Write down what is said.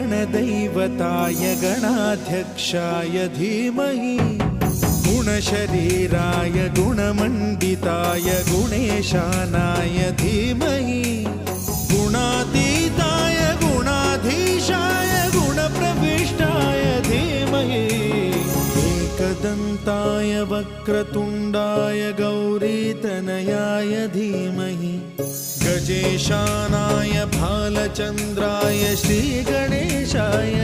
गणदैवताय गणाध्यक्षाय धीमहि गुणशरीराय गुणमण्डिताय गुणेशानाय धीमहि गुणातीताय गुणाधीशाय गुणप्रविष्टाय धीमहि एकदन्ताय वक्रतुण्डाय गौरीतनयाय धीमहि गजेशानाय भालचन्द्राय श्रीगणेशाय